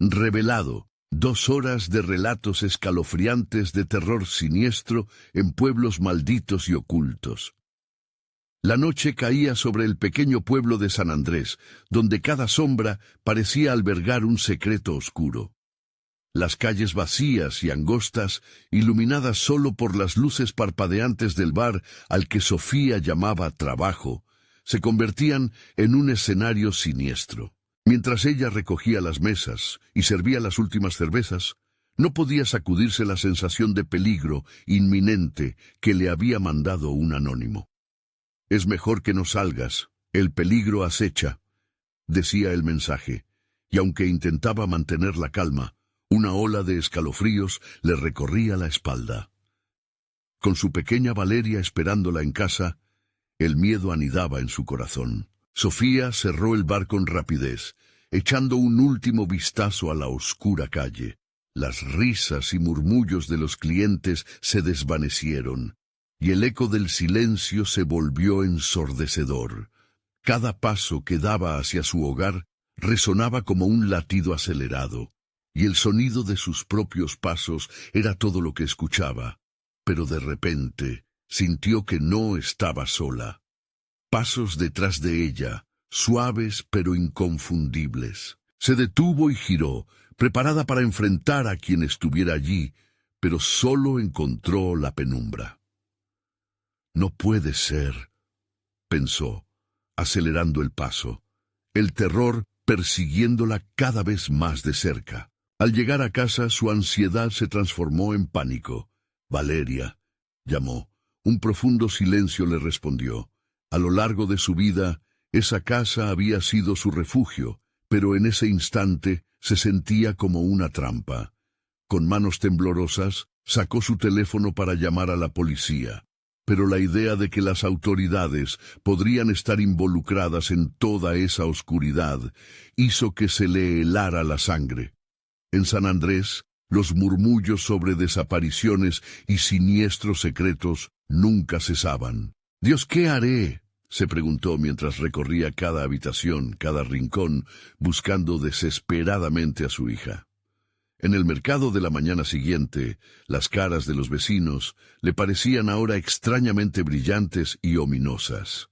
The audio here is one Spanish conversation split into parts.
Revelado. 2 horas de relatos escalofriantes de terror siniestro en pueblos malditos y ocultos. La noche caía sobre el pequeño pueblo de San Andrés, donde cada sombra parecía albergar un secreto oscuro. Las calles vacías y angostas, iluminadas solo por las luces parpadeantes del bar al que Sofía llamaba trabajo, se convertían en un escenario siniestro. Mientras ella recogía las mesas y servía las últimas cervezas, no podía sacudirse la sensación de peligro inminente que le había mandado un anónimo. «Es mejor que no salgas, el peligro acecha», decía el mensaje, y aunque intentaba mantener la calma, una ola de escalofríos le recorría la espalda. Con su pequeña Valeria esperándola en casa, el miedo anidaba en su corazón. Sofía cerró el bar con rapidez, echando un último vistazo a la oscura calle. Las risas y murmullos de los clientes se desvanecieron, y el eco del silencio se volvió ensordecedor. Cada paso que daba hacia su hogar resonaba como un latido acelerado, y el sonido de sus propios pasos era todo lo que escuchaba. Pero de repente sintió que no estaba sola. Pasos detrás de ella, suaves pero inconfundibles. Se detuvo y giró, preparada para enfrentar a quien estuviera allí, pero solo encontró la penumbra. «No puede ser», pensó, acelerando el paso, el terror persiguiéndola cada vez más de cerca. Al llegar a casa, su ansiedad se transformó en pánico. «Valeria», llamó. Un profundo silencio le respondió. A lo largo de su vida, esa casa había sido su refugio, pero en ese instante se sentía como una trampa. Con manos temblorosas, sacó su teléfono para llamar a la policía, pero la idea de que las autoridades podrían estar involucradas en toda esa oscuridad hizo que se le helara la sangre. En San Andrés, los murmullos sobre desapariciones y siniestros secretos nunca cesaban. «Dios, ¿qué haré?», se preguntó mientras recorría cada habitación, cada rincón, buscando desesperadamente a su hija. En el mercado de la mañana siguiente, las caras de los vecinos le parecían ahora extrañamente brillantes y ominosas.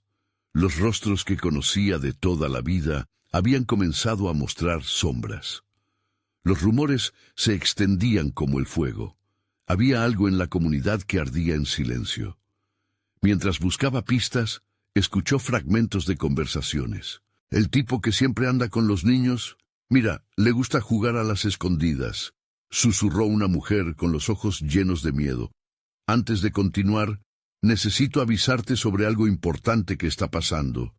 Los rostros que conocía de toda la vida habían comenzado a mostrar sombras. Los rumores se extendían como el fuego. Había algo en la comunidad que ardía en silencio. Mientras buscaba pistas, escuchó fragmentos de conversaciones. «El tipo que siempre anda con los niños, mira, le gusta jugar a las escondidas», susurró una mujer con los ojos llenos de miedo. «Antes de continuar, necesito avisarte sobre algo importante que está pasando.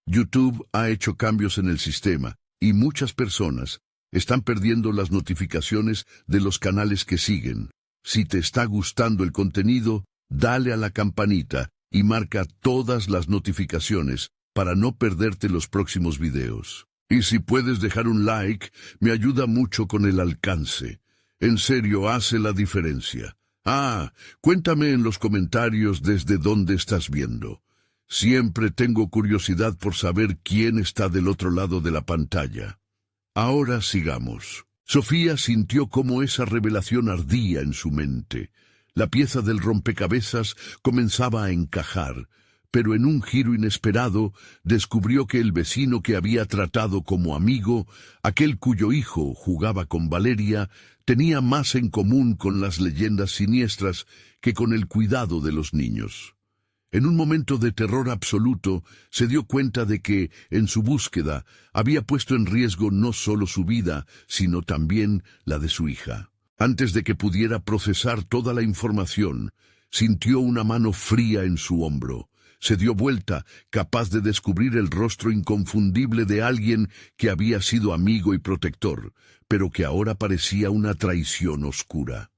YouTube ha hecho cambios en el sistema, y muchas personas están perdiendo las notificaciones de los canales que siguen. Si te está gustando el contenido, dale a la campanita y marca todas las notificaciones para no perderte los próximos videos. Y si puedes dejar un like, me ayuda mucho con el alcance. En serio, hace la diferencia. Cuéntame en los comentarios desde dónde estás viendo. Siempre tengo curiosidad por saber quién está del otro lado de la pantalla. Ahora sigamos». Sofía sintió cómo esa revelación ardía en su mente. La pieza del rompecabezas comenzaba a encajar, pero en un giro inesperado descubrió que el vecino que había tratado como amigo, aquel cuyo hijo jugaba con Valeria, tenía más en común con las leyendas siniestras que con el cuidado de los niños. En un momento de terror absoluto, se dio cuenta de que, en su búsqueda, había puesto en riesgo no solo su vida, sino también la de su hija. Antes de que pudiera procesar toda la información, sintió una mano fría en su hombro. Se dio vuelta, capaz de descubrir el rostro inconfundible de alguien que había sido amigo y protector, pero que ahora parecía una traición oscura.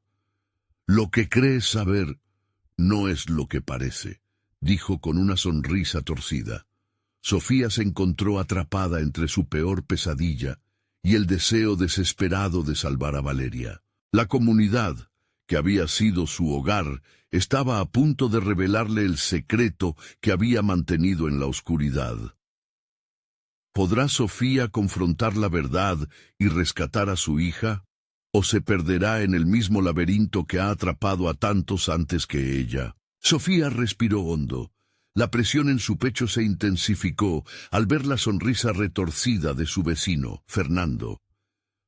«Lo que crees saber no es lo que parece», dijo con una sonrisa torcida. Sofía se encontró atrapada entre su peor pesadilla y el deseo desesperado de salvar a Valeria. La comunidad, que había sido su hogar, estaba a punto de revelarle el secreto que había mantenido en la oscuridad. ¿Podrá Sofía confrontar la verdad y rescatar a su hija? ¿O se perderá en el mismo laberinto que ha atrapado a tantos antes que ella? Sofía respiró hondo. La presión en su pecho se intensificó al ver la sonrisa retorcida de su vecino, Fernando.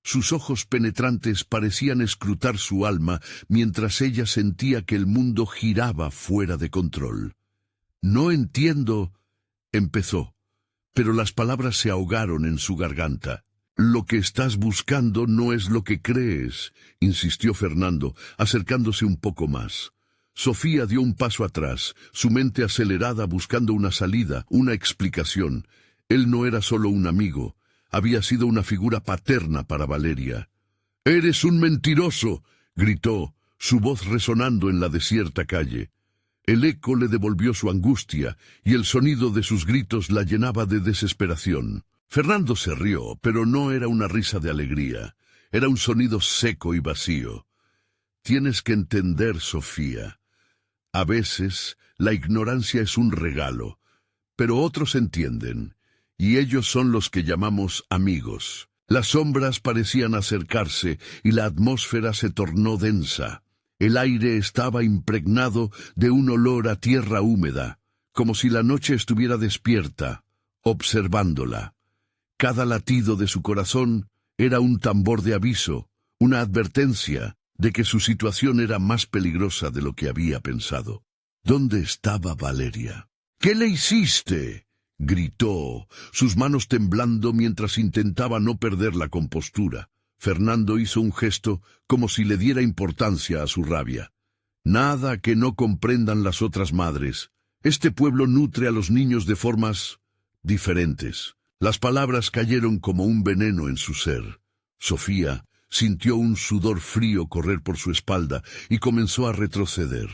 Sus ojos penetrantes parecían escrutar su alma mientras ella sentía que el mundo giraba fuera de control. «No entiendo», empezó, pero las palabras se ahogaron en su garganta. «Lo que estás buscando no es lo que crees», insistió Fernando, acercándose un poco más. Sofía dio un paso atrás, su mente acelerada buscando una salida, una explicación. Él no era solo un amigo, había sido una figura paterna para Valeria. «¡Eres un mentiroso!», gritó, su voz resonando en la desierta calle. El eco le devolvió su angustia, y el sonido de sus gritos la llenaba de desesperación. Fernando se rió, pero no era una risa de alegría. Era un sonido seco y vacío. «Tienes que entender, Sofía. A veces la ignorancia es un regalo, pero otros entienden, y ellos son los que llamamos amigos». Las sombras parecían acercarse y la atmósfera se tornó densa. El aire estaba impregnado de un olor a tierra húmeda, como si la noche estuviera despierta, observándola. Cada latido de su corazón era un tambor de aviso, una advertencia de que su situación era más peligrosa de lo que había pensado. ¿Dónde estaba Valeria? «¿Qué le hiciste?», gritó, sus manos temblando mientras intentaba no perder la compostura. Fernando hizo un gesto como si le diera importancia a su rabia. «Nada que no comprendan las otras madres. Este pueblo nutre a los niños de formas diferentes». Las palabras cayeron como un veneno en su ser. Sofía sintió un sudor frío correr por su espalda y comenzó a retroceder.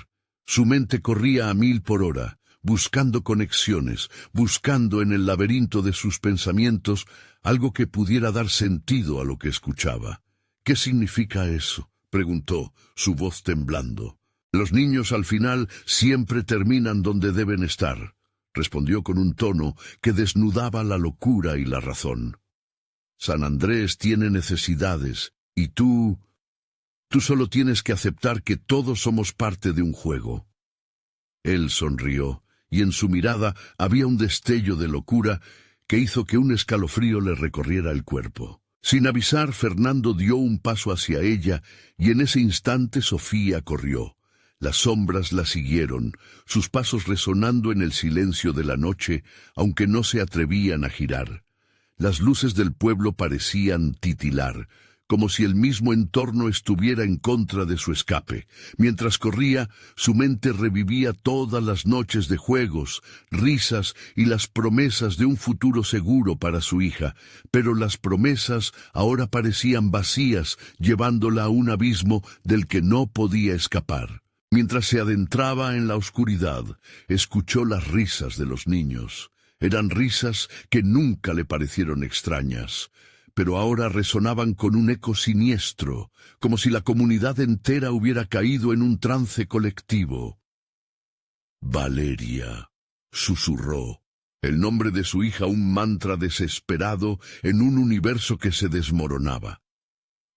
Su mente corría a 1000 por hora, buscando conexiones, buscando en el laberinto de sus pensamientos algo que pudiera dar sentido a lo que escuchaba. «¿Qué significa eso?», preguntó, su voz temblando. «Los niños al final siempre terminan donde deben estar», respondió con un tono que desnudaba la locura y la razón. «San Andrés tiene necesidades, y tú solo tienes que aceptar que todos somos parte de un juego». Él sonrió, y en su mirada había un destello de locura que hizo que un escalofrío le recorriera el cuerpo. Sin avisar, Fernando dio un paso hacia ella, y en ese instante Sofía corrió. Las sombras la siguieron, sus pasos resonando en el silencio de la noche, aunque no se atrevían a girar. Las luces del pueblo parecían titilar, como si el mismo entorno estuviera en contra de su escape. Mientras corría, su mente revivía todas las noches de juegos, risas y las promesas de un futuro seguro para su hija, pero las promesas ahora parecían vacías, llevándola a un abismo del que no podía escapar. Mientras se adentraba en la oscuridad, escuchó las risas de los niños. Eran risas que nunca le parecieron extrañas, pero ahora resonaban con un eco siniestro, como si la comunidad entera hubiera caído en un trance colectivo. «Valeria», susurró, el nombre de su hija un mantra desesperado en un universo que se desmoronaba.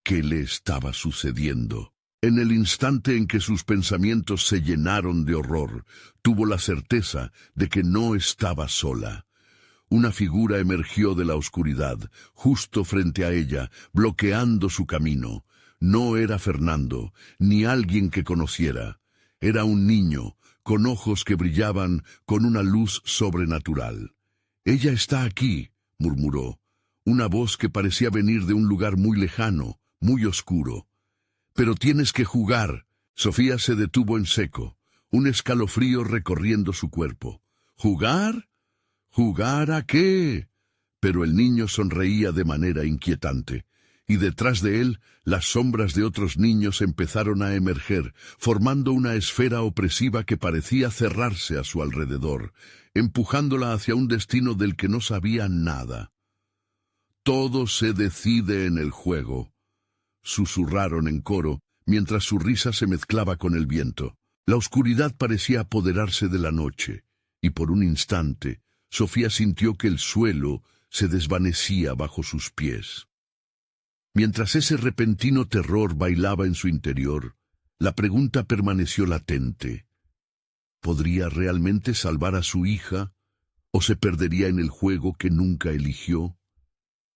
¿Qué le estaba sucediendo? En el instante en que sus pensamientos se llenaron de horror, tuvo la certeza de que no estaba sola. Una figura emergió de la oscuridad, justo frente a ella, bloqueando su camino. No era Fernando, ni alguien que conociera. Era un niño, con ojos que brillaban con una luz sobrenatural. «Ella está aquí», murmuró, una voz que parecía venir de un lugar muy lejano, muy oscuro. «Pero tienes que jugar». Sofía se detuvo en seco, un escalofrío recorriendo su cuerpo. «¿Jugar? ¿Jugar a qué?». Pero el niño sonreía de manera inquietante, y detrás de él las sombras de otros niños empezaron a emerger, formando una esfera opresiva que parecía cerrarse a su alrededor, empujándola hacia un destino del que no sabía nada. «Todo se decide en el juego», susurraron en coro, mientras su risa se mezclaba con el viento. La oscuridad parecía apoderarse de la noche, y por un instante, Sofía sintió que el suelo se desvanecía bajo sus pies. Mientras ese repentino terror bailaba en su interior, la pregunta permaneció latente. ¿Podría realmente salvar a su hija o se perdería en el juego que nunca eligió?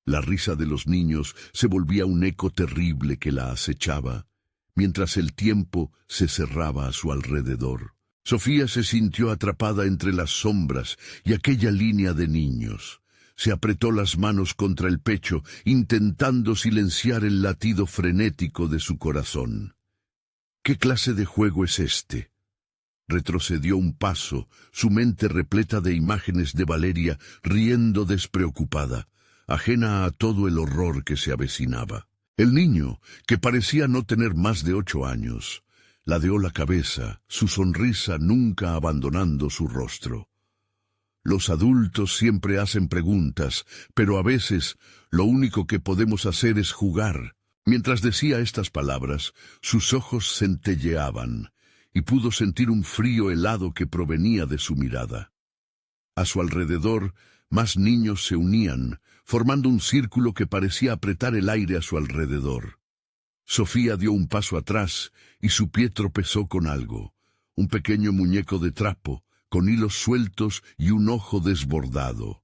La risa de los niños se volvía un eco terrible que la acechaba, mientras el tiempo se cerraba a su alrededor. Sofía se sintió atrapada entre las sombras y aquella línea de niños. Se apretó las manos contra el pecho, intentando silenciar el latido frenético de su corazón. ¿Qué clase de juego es este? Retrocedió un paso, su mente repleta de imágenes de Valeria riendo despreocupada, ajena a todo el horror que se avecinaba. El niño, que parecía no tener más de 8 años, ladeó la cabeza, su sonrisa nunca abandonando su rostro. Los adultos siempre hacen preguntas, pero a veces lo único que podemos hacer es jugar. Mientras decía estas palabras, sus ojos centelleaban, y pudo sentir un frío helado que provenía de su mirada. A su alrededor, más niños se unían, formando un círculo que parecía apretar el aire a su alrededor. Sofía dio un paso atrás y su pie tropezó con algo, un pequeño muñeco de trapo, con hilos sueltos y un ojo desbordado.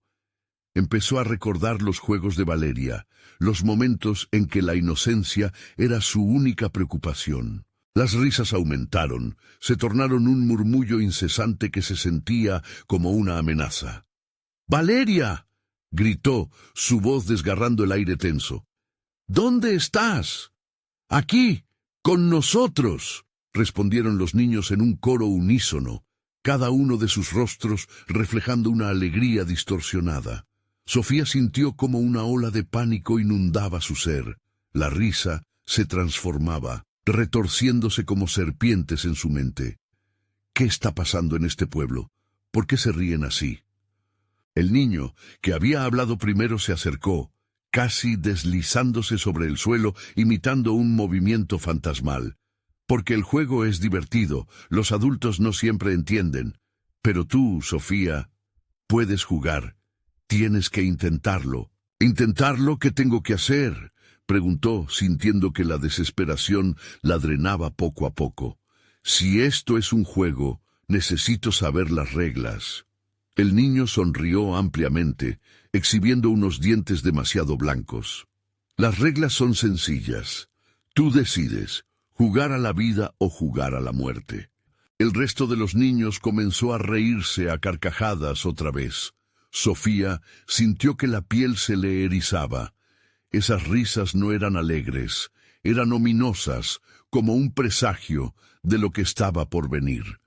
Empezó a recordar los juegos de Valeria, los momentos en que la inocencia era su única preocupación. Las risas aumentaron, se tornaron un murmullo incesante que se sentía como una amenaza. ¡Valeria!, gritó, su voz desgarrando el aire tenso. ¿Dónde estás? Aquí, con nosotros, respondieron los niños en un coro unísono, cada uno de sus rostros reflejando una alegría distorsionada. Sofía sintió como una ola de pánico inundaba su ser. La risa se transformaba, retorciéndose como serpientes en su mente. ¿Qué está pasando en este pueblo? ¿Por qué se ríen así? El niño, que había hablado primero, se acercó, casi deslizándose sobre el suelo, imitando un movimiento fantasmal. Porque el juego es divertido, los adultos no siempre entienden. Pero tú, Sofía, puedes jugar. Tienes que intentarlo. ¿Intentarlo? ¿Qué tengo que hacer?, preguntó, sintiendo que la desesperación la drenaba poco a poco. Si esto es un juego, necesito saber las reglas. El niño sonrió ampliamente, exhibiendo unos dientes demasiado blancos. Las reglas son sencillas. Tú decides, jugar a la vida o jugar a la muerte. El resto de los niños comenzó a reírse a carcajadas otra vez. Sofía sintió que la piel se le erizaba. Esas risas no eran alegres, eran ominosas, como un presagio de lo que estaba por venir.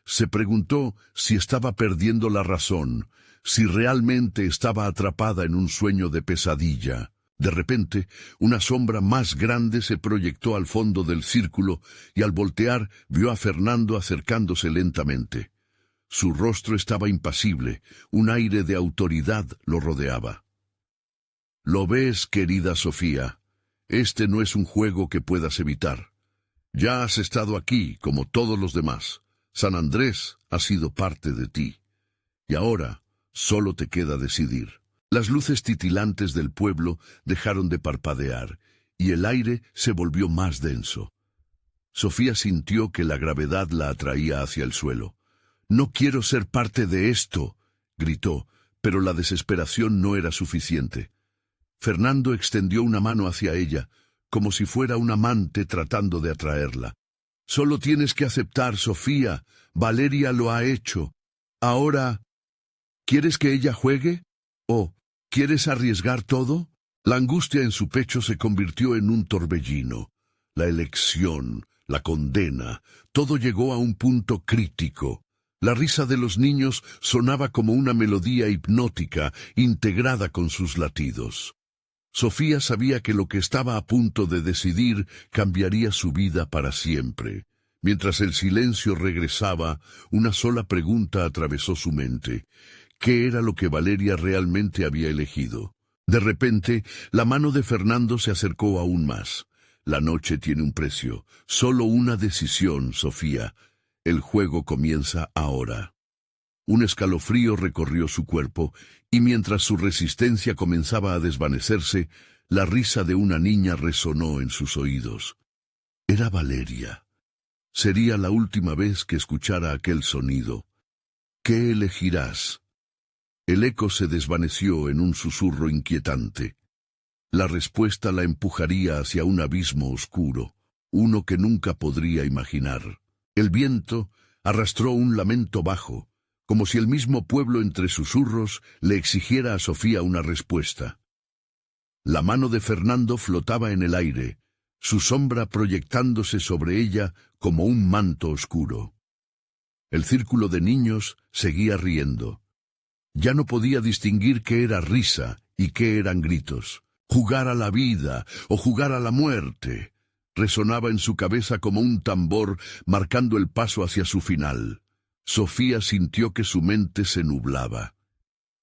Se preguntó si estaba perdiendo la razón, si realmente estaba atrapada en un sueño de pesadilla. De repente, una sombra más grande se proyectó al fondo del círculo y al voltear vio a Fernando acercándose lentamente. Su rostro estaba impasible, un aire de autoridad lo rodeaba. «Lo ves, querida Sofía, este no es un juego que puedas evitar. Ya has estado aquí, como todos los demás. San Andrés ha sido parte de ti. Y ahora solo te queda decidir». Las luces titilantes del pueblo dejaron de parpadear, y el aire se volvió más denso. Sofía sintió que la gravedad la atraía hacia el suelo. «No quiero ser parte de esto», gritó, pero la desesperación no era suficiente. Fernando extendió una mano hacia ella, como si fuera un amante tratando de atraerla. «Solo tienes que aceptar, Sofía. Valeria lo ha hecho. Ahora, ¿quieres que ella juegue? ¿O quieres arriesgar todo?» La angustia en su pecho se convirtió en un torbellino. La elección, la condena, todo llegó a un punto crítico. La risa de los niños sonaba como una melodía hipnótica integrada con sus latidos. Sofía sabía que lo que estaba a punto de decidir cambiaría su vida para siempre. Mientras el silencio regresaba, una sola pregunta atravesó su mente. ¿Qué era lo que Valeria realmente había elegido? De repente, la mano de Fernando se acercó aún más. «La noche tiene un precio. Solo una decisión, Sofía. El juego comienza ahora». Un escalofrío recorrió su cuerpo, y mientras su resistencia comenzaba a desvanecerse, la risa de una niña resonó en sus oídos. Era Valeria. Sería la última vez que escuchara aquel sonido. ¿Qué elegirás? El eco se desvaneció en un susurro inquietante. La respuesta la empujaría hacia un abismo oscuro, uno que nunca podría imaginar. El viento arrastró un lamento bajo, como si el mismo pueblo entre susurros le exigiera a Sofía una respuesta. La mano de Fernando flotaba en el aire, su sombra proyectándose sobre ella como un manto oscuro. El círculo de niños seguía riendo. Ya no podía distinguir qué era risa y qué eran gritos. Jugar a la vida o jugar a la muerte resonaba en su cabeza como un tambor marcando el paso hacia su final. Sofía sintió que su mente se nublaba.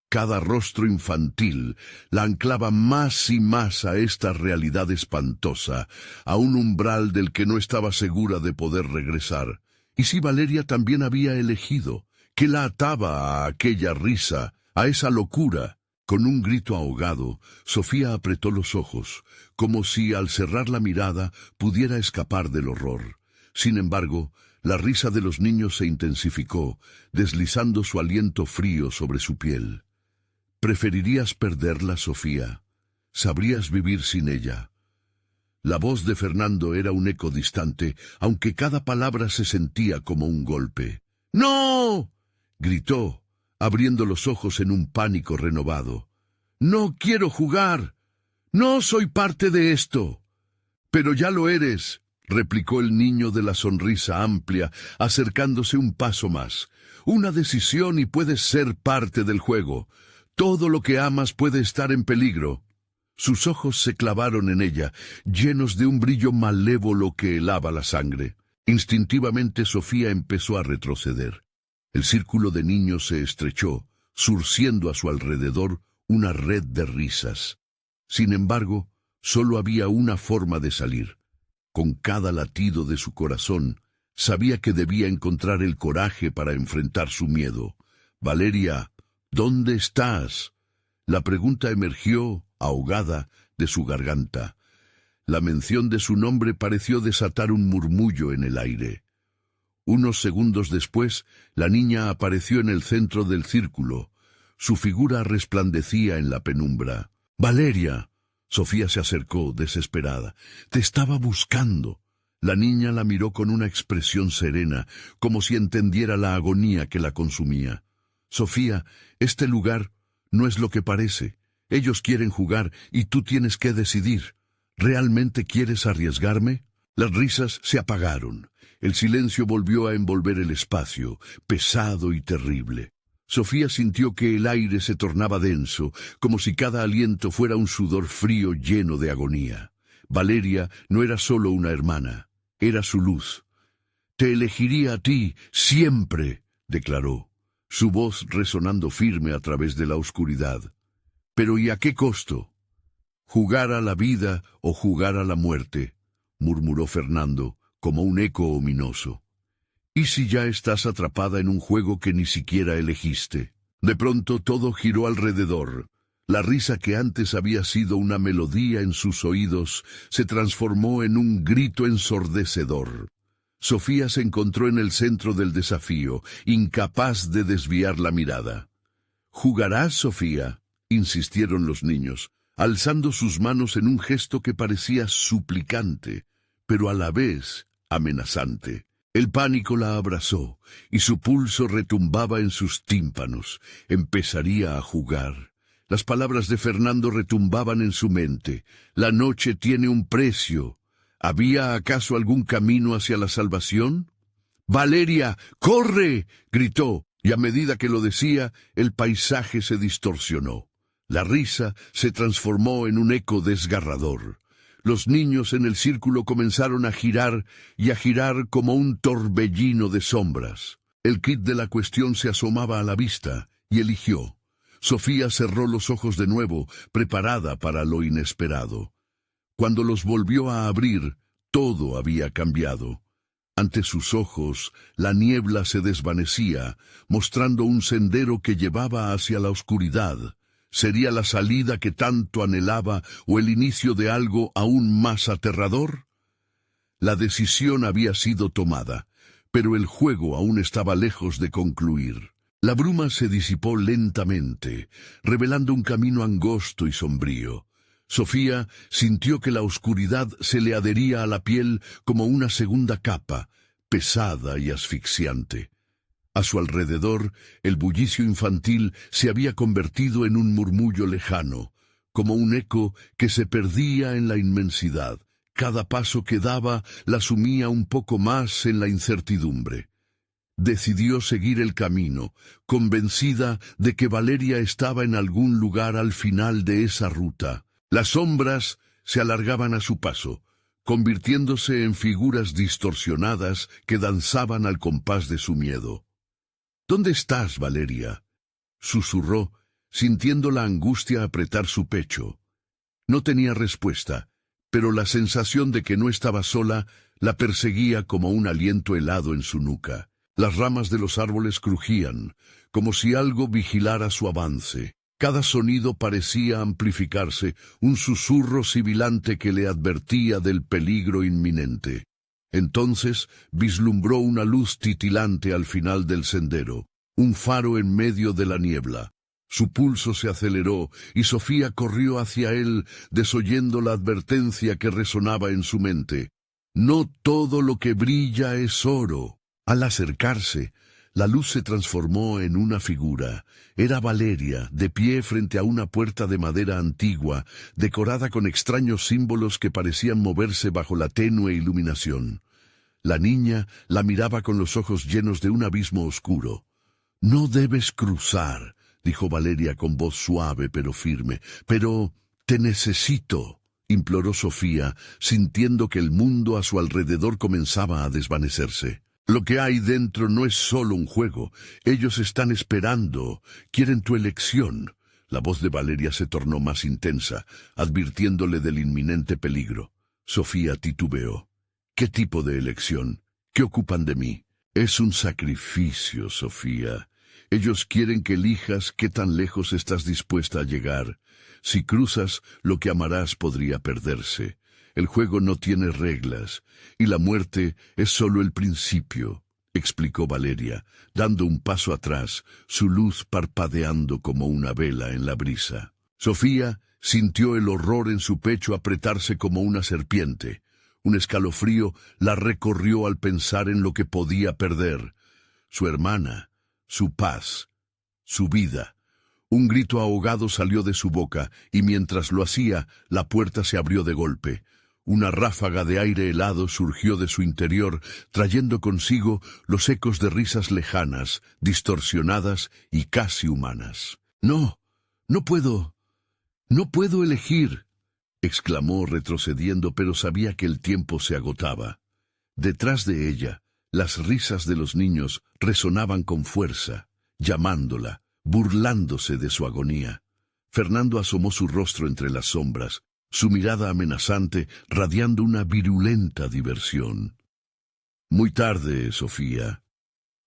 Cada rostro infantil la anclaba más y más a esta realidad espantosa, a un umbral del que no estaba segura de poder regresar. ¿Y si Valeria también había elegido? ¿Qué la ataba a aquella risa, a esa locura? Con un grito ahogado, Sofía apretó los ojos, como si al cerrar la mirada pudiera escapar del horror. Sin embargo, la risa de los niños se intensificó, deslizando su aliento frío sobre su piel. ¿Preferirías perderla, Sofía? ¿Sabrías vivir sin ella? La voz de Fernando era un eco distante, aunque cada palabra se sentía como un golpe. ¡No!, gritó, abriendo los ojos en un pánico renovado. «No quiero jugar. No soy parte de esto». «Pero ya lo eres», replicó el niño de la sonrisa amplia, acercándose un paso más. «Una decisión y puedes ser parte del juego. Todo lo que amas puede estar en peligro». Sus ojos se clavaron en ella, llenos de un brillo malévolo que helaba la sangre. Instintivamente Sofía empezó a retroceder. El círculo de niños se estrechó, surciendo a su alrededor una red de risas. Sin embargo, solo había una forma de salir. Con cada latido de su corazón, sabía que debía encontrar el coraje para enfrentar su miedo. «Valeria, ¿dónde estás?». La pregunta emergió, ahogada, de su garganta. La mención de su nombre pareció desatar un murmullo en el aire. Unos segundos después, la niña apareció en el centro del círculo. Su figura resplandecía en la penumbra. «Valeria». Sofía se acercó, desesperada. «Te estaba buscando». La niña la miró con una expresión serena, como si entendiera la agonía que la consumía. «Sofía, este lugar no es lo que parece. Ellos quieren jugar y tú tienes que decidir. ¿Realmente quieres arriesgarme?». Las risas se apagaron. El silencio volvió a envolver el espacio, pesado y terrible. Sofía sintió que el aire se tornaba denso, como si cada aliento fuera un sudor frío lleno de agonía. Valeria no era solo una hermana, era su luz. «Te elegiría a ti, siempre», declaró, su voz resonando firme a través de la oscuridad. «¿Pero y a qué costo?». «Jugar a la vida o jugar a la muerte», murmuró Fernando, como un eco ominoso. «¿Y si ya estás atrapada en un juego que ni siquiera elegiste?». De pronto todo giró alrededor. La risa que antes había sido una melodía en sus oídos se transformó en un grito ensordecedor. Sofía se encontró en el centro del desafío, incapaz de desviar la mirada. «¿Jugarás, Sofía?», insistieron los niños, alzando sus manos en un gesto que parecía suplicante, pero a la vez amenazante. El pánico la abrazó, y su pulso retumbaba en sus tímpanos. Empezaría a jugar. Las palabras de Fernando retumbaban en su mente. «La noche tiene un precio». ¿Había acaso algún camino hacia la salvación? «¡Valeria, corre!», gritó, y a medida que lo decía, el paisaje se distorsionó. La risa se transformó en un eco desgarrador. Los niños en el círculo comenzaron a girar y a girar como un torbellino de sombras. El kit de la cuestión se asomaba a la vista y eligió. Sofía cerró los ojos de nuevo, preparada para lo inesperado. Cuando los volvió a abrir, todo había cambiado. Ante sus ojos, la niebla se desvanecía, mostrando un sendero que llevaba hacia la oscuridad. ¿Sería la salida que tanto anhelaba o el inicio de algo aún más aterrador? La decisión había sido tomada, pero el juego aún estaba lejos de concluir. La bruma se disipó lentamente, revelando un camino angosto y sombrío. Sofía sintió que la oscuridad se le adhería a la piel como una segunda capa, pesada y asfixiante. A su alrededor, el bullicio infantil se había convertido en un murmullo lejano, como un eco que se perdía en la inmensidad. Cada paso que daba la sumía un poco más en la incertidumbre. Decidió seguir el camino, convencida de que Valeria estaba en algún lugar al final de esa ruta. Las sombras se alargaban a su paso, convirtiéndose en figuras distorsionadas que danzaban al compás de su miedo. —¿Dónde estás, Valeria? —susurró, sintiendo la angustia apretar su pecho. No tenía respuesta, pero la sensación de que no estaba sola la perseguía como un aliento helado en su nuca. Las ramas de los árboles crujían, como si algo vigilara su avance. Cada sonido parecía amplificarse, un susurro sibilante que le advertía del peligro inminente. Entonces vislumbró una luz titilante al final del sendero, un faro en medio de la niebla. Su pulso se aceleró y Sofía corrió hacia él, desoyendo la advertencia que resonaba en su mente. No todo lo que brilla es oro. Al acercarse, la luz se transformó en una figura. Era Valeria, de pie frente a una puerta de madera antigua, decorada con extraños símbolos que parecían moverse bajo la tenue iluminación. La niña la miraba con los ojos llenos de un abismo oscuro. «No debes cruzar», dijo Valeria con voz suave pero firme. «Pero te necesito», imploró Sofía, sintiendo que el mundo a su alrededor comenzaba a desvanecerse. Lo que hay dentro no es solo un juego. Ellos están esperando. Quieren tu elección. La voz de Valeria se tornó más intensa, advirtiéndole del inminente peligro. Sofía titubeó. ¿Qué tipo de elección? ¿Qué ocupan de mí? Es un sacrificio, Sofía. Ellos quieren que elijas qué tan lejos estás dispuesta a llegar. Si cruzas, lo que amarás podría perderse. El juego no tiene reglas, y la muerte es solo el principio, explicó Valeria, dando un paso atrás, su luz parpadeando como una vela en la brisa. Sofía sintió el horror en su pecho apretarse como una serpiente. Un escalofrío la recorrió al pensar en lo que podía perder. Su hermana, su paz, su vida. Un grito ahogado salió de su boca, y mientras lo hacía, la puerta se abrió de golpe. Una ráfaga de aire helado surgió de su interior, trayendo consigo los ecos de risas lejanas, distorsionadas y casi humanas. «No, no puedo elegir», exclamó retrocediendo, pero sabía que el tiempo se agotaba. Detrás de ella, las risas de los niños resonaban con fuerza, llamándola, burlándose de su agonía. Fernando asomó su rostro entre las sombras, su mirada amenazante radiando una virulenta diversión. «Muy tarde, Sofía.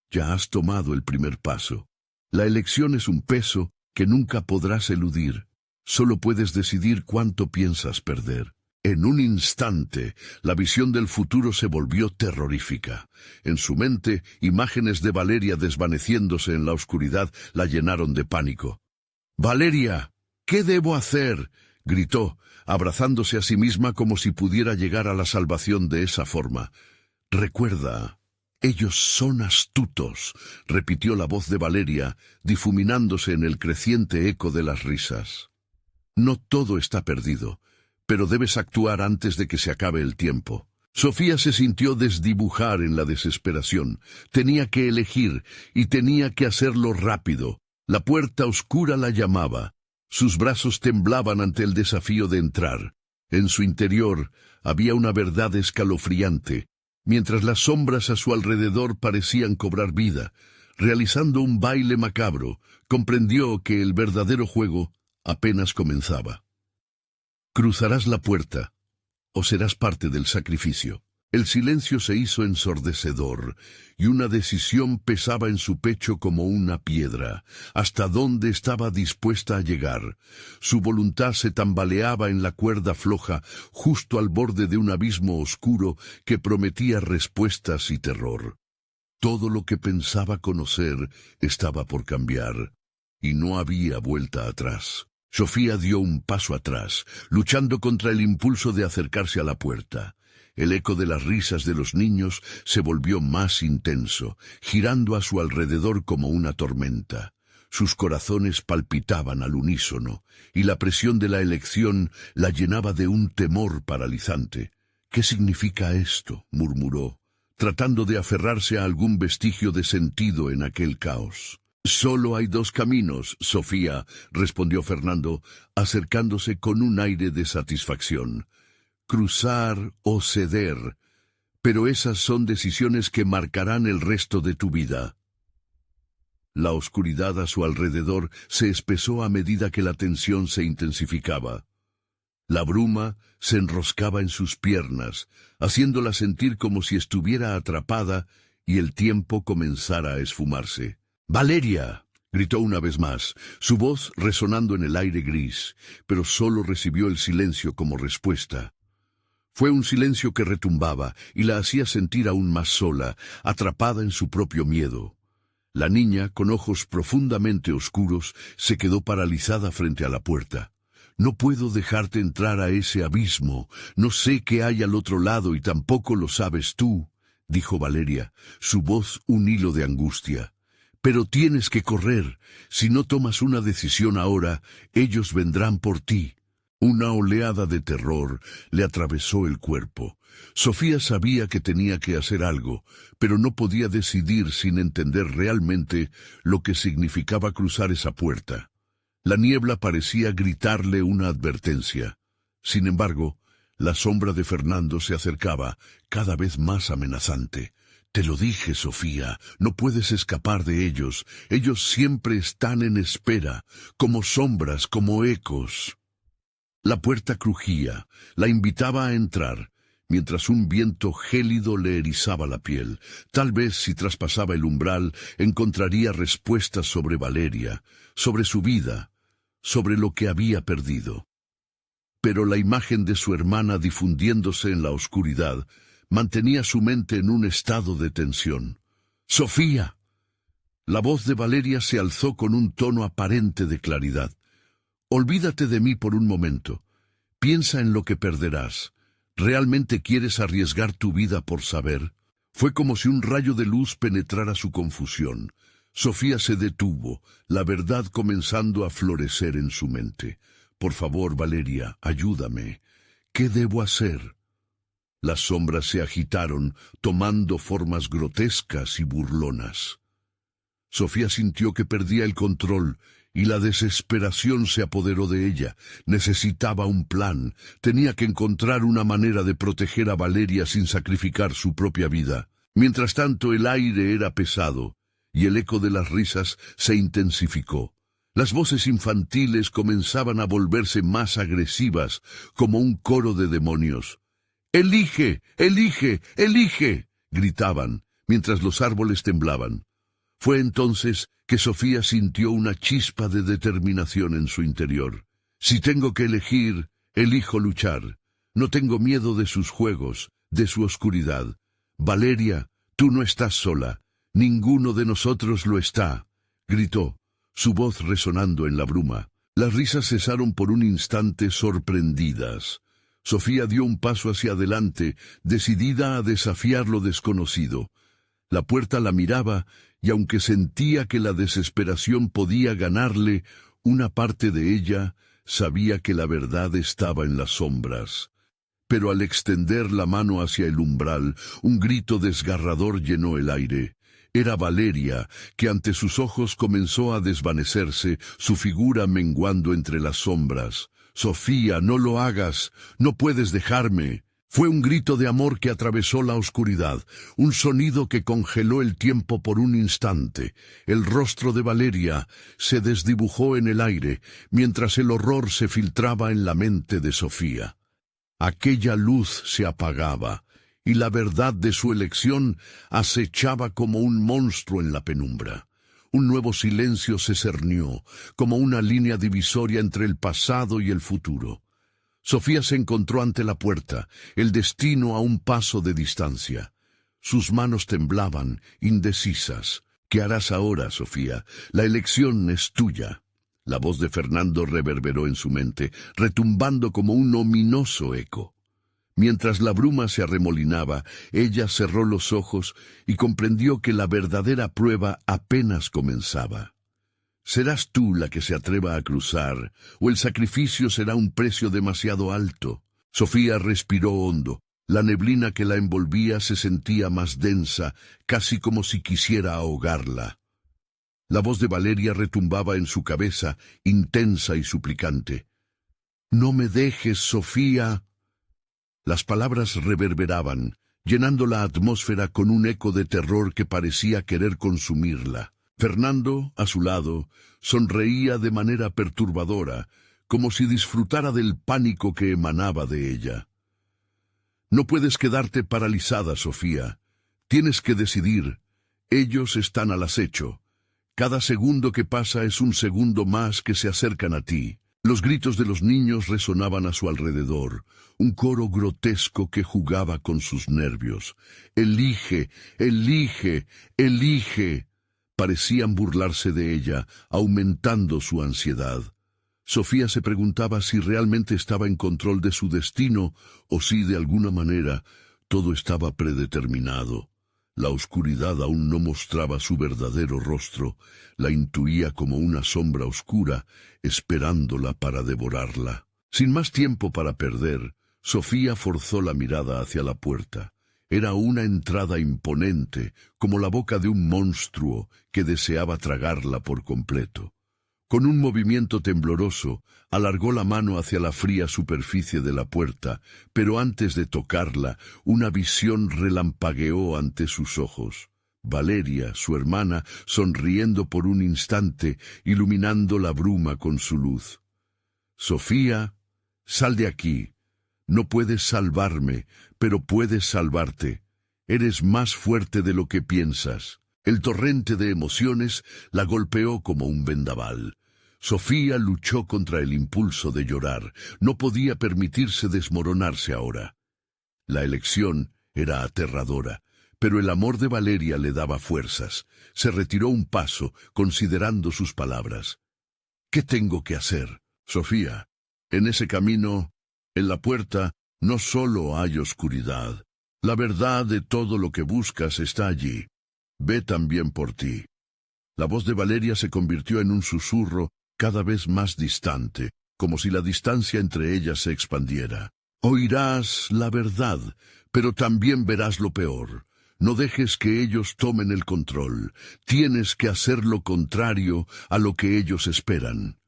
Ya has tomado el primer paso. La elección es un peso que nunca podrás eludir. Solo puedes decidir cuánto piensas perder». En un instante, la visión del futuro se volvió terrorífica. En su mente, imágenes de Valeria desvaneciéndose en la oscuridad la llenaron de pánico. «Valeria, ¿qué debo hacer?», gritó, abrazándose a sí misma como si pudiera llegar a la salvación de esa forma. «Recuerda, ellos son astutos», repitió la voz de Valeria, difuminándose en el creciente eco de las risas. «No todo está perdido, pero debes actuar antes de que se acabe el tiempo». Sofía se sintió desdibujar en la desesperación. Tenía que elegir, y tenía que hacerlo rápido. La puerta oscura la llamaba. Sus brazos temblaban ante el desafío de entrar. En su interior había una verdad escalofriante, mientras las sombras a su alrededor parecían cobrar vida. Realizando un baile macabro, comprendió que el verdadero juego apenas comenzaba. «Cruzarás la puerta, o serás parte del sacrificio». El silencio se hizo ensordecedor, y una decisión pesaba en su pecho como una piedra. ¿Hasta dónde estaba dispuesta a llegar? Su voluntad se tambaleaba en la cuerda floja, justo al borde de un abismo oscuro que prometía respuestas y terror. Todo lo que pensaba conocer estaba por cambiar, y no había vuelta atrás. Sofía dio un paso atrás, luchando contra el impulso de acercarse a la puerta. El eco de las risas de los niños se volvió más intenso, girando a su alrededor como una tormenta. Sus corazones palpitaban al unísono, y la presión de la elección la llenaba de un temor paralizante. «¿Qué significa esto?», murmuró, tratando de aferrarse a algún vestigio de sentido en aquel caos. «Solo hay dos caminos, Sofía», respondió Fernando, acercándose con un aire de satisfacción. «Cruzar o ceder, pero esas son decisiones que marcarán el resto de tu vida». La oscuridad a su alrededor se espesó a medida que la tensión se intensificaba. La bruma se enroscaba en sus piernas, haciéndola sentir como si estuviera atrapada, y el tiempo comenzara a esfumarse. «¡Valeria!», gritó una vez más, su voz resonando en el aire gris, pero solo recibió el silencio como respuesta. Fue un silencio que retumbaba y la hacía sentir aún más sola, atrapada en su propio miedo. La niña, con ojos profundamente oscuros, se quedó paralizada frente a la puerta. «No puedo dejarte entrar a ese abismo. No sé qué hay al otro lado y tampoco lo sabes tú», dijo Valeria, su voz un hilo de angustia. «Pero tienes que correr. Si no tomas una decisión ahora, ellos vendrán por ti». Una oleada de terror le atravesó el cuerpo. Sofía sabía que tenía que hacer algo, pero no podía decidir sin entender realmente lo que significaba cruzar esa puerta. La niebla parecía gritarle una advertencia. Sin embargo, la sombra de Fernando se acercaba, cada vez más amenazante. «Te lo dije, Sofía, no puedes escapar de ellos. Ellos siempre están en espera, como sombras, como ecos». La puerta crujía, la invitaba a entrar, mientras un viento gélido le erizaba la piel. Tal vez si traspasaba el umbral, encontraría respuestas sobre Valeria, sobre su vida, sobre lo que había perdido. Pero la imagen de su hermana difundiéndose en la oscuridad mantenía su mente en un estado de tensión. «¡Sofía!». La voz de Valeria se alzó con un tono aparente de claridad. «Olvídate de mí por un momento. Piensa en lo que perderás. ¿Realmente quieres arriesgar tu vida por saber?». Fue como si un rayo de luz penetrara su confusión. Sofía se detuvo, la verdad comenzando a florecer en su mente. «Por favor, Valeria, ayúdame. ¿Qué debo hacer?». Las sombras se agitaron, tomando formas grotescas y burlonas. Sofía sintió que perdía el control, y la desesperación se apoderó de ella. Necesitaba un plan. Tenía que encontrar una manera de proteger a Valeria sin sacrificar su propia vida. Mientras tanto, el aire era pesado, y el eco de las risas se intensificó. Las voces infantiles comenzaban a volverse más agresivas, como un coro de demonios. «¡Elige! ¡Elige! ¡Elige!», gritaban, mientras los árboles temblaban. Fue entonces que Sofía sintió una chispa de determinación en su interior. «Si tengo que elegir, elijo luchar. No tengo miedo de sus juegos, de su oscuridad. Valeria, tú no estás sola. Ninguno de nosotros lo está», gritó, su voz resonando en la bruma. Las risas cesaron por un instante, sorprendidas. Sofía dio un paso hacia adelante, decidida a desafiar lo desconocido. La puerta la miraba, y aunque sentía que la desesperación podía ganarle, una parte de ella sabía que la verdad estaba en las sombras. Pero al extender la mano hacia el umbral, un grito desgarrador llenó el aire. Era Valeria, que ante sus ojos comenzó a desvanecerse, su figura menguando entre las sombras. «Sofía, no lo hagas, no puedes dejarme». Fue un grito de amor que atravesó la oscuridad, un sonido que congeló el tiempo por un instante. El rostro de Valeria se desdibujó en el aire, mientras el horror se filtraba en la mente de Sofía. Aquella luz se apagaba, y la verdad de su elección acechaba como un monstruo en la penumbra. Un nuevo silencio se cernió, como una línea divisoria entre el pasado y el futuro. Sofía se encontró ante la puerta, el destino a un paso de distancia. Sus manos temblaban, indecisas. ¿Qué harás ahora, Sofía? La elección es tuya. La voz de Fernando reverberó en su mente, retumbando como un ominoso eco. Mientras la bruma se arremolinaba, ella cerró los ojos y comprendió que la verdadera prueba apenas comenzaba. ¿Serás tú la que se atreva a cruzar, o el sacrificio será un precio demasiado alto? Sofía respiró hondo. La neblina que la envolvía se sentía más densa, casi como si quisiera ahogarla. La voz de Valeria retumbaba en su cabeza, intensa y suplicante. «No me dejes, Sofía». Las palabras reverberaban, llenando la atmósfera con un eco de terror que parecía querer consumirla. Fernando, a su lado, sonreía de manera perturbadora, como si disfrutara del pánico que emanaba de ella. «No puedes quedarte paralizada, Sofía. Tienes que decidir. Ellos están al acecho. Cada segundo que pasa es un segundo más que se acercan a ti». Los gritos de los niños resonaban a su alrededor, un coro grotesco que jugaba con sus nervios. «Elige, elige, elige». Parecían burlarse de ella, aumentando su ansiedad. Sofía se preguntaba si realmente estaba en control de su destino o si, de alguna manera, todo estaba predeterminado. La oscuridad aún no mostraba su verdadero rostro, la intuía como una sombra oscura, esperándola para devorarla. Sin más tiempo para perder, Sofía forzó la mirada hacia la puerta. Era una entrada imponente, como la boca de un monstruo que deseaba tragarla por completo. Con un movimiento tembloroso, alargó la mano hacia la fría superficie de la puerta, pero antes de tocarla, una visión relampagueó ante sus ojos. Valeria, su hermana, sonriendo por un instante, iluminando la bruma con su luz. «Sofía, sal de aquí. No puedes salvarme, pero puedes salvarte. Eres más fuerte de lo que piensas». El torrente de emociones la golpeó como un vendaval. Sofía luchó contra el impulso de llorar. No podía permitirse desmoronarse ahora. La elección era aterradora, pero el amor de Valeria le daba fuerzas. Se retiró un paso, considerando sus palabras. «¿Qué tengo que hacer, Sofía? En ese camino, en la puerta, no solo hay oscuridad. La verdad de todo lo que buscas está allí. Ve también por ti». La voz de Valeria se convirtió en un susurro cada vez más distante, como si la distancia entre ellas se expandiera. «Oirás la verdad, pero también verás lo peor. No dejes que ellos tomen el control. Tienes que hacer lo contrario a lo que ellos esperan».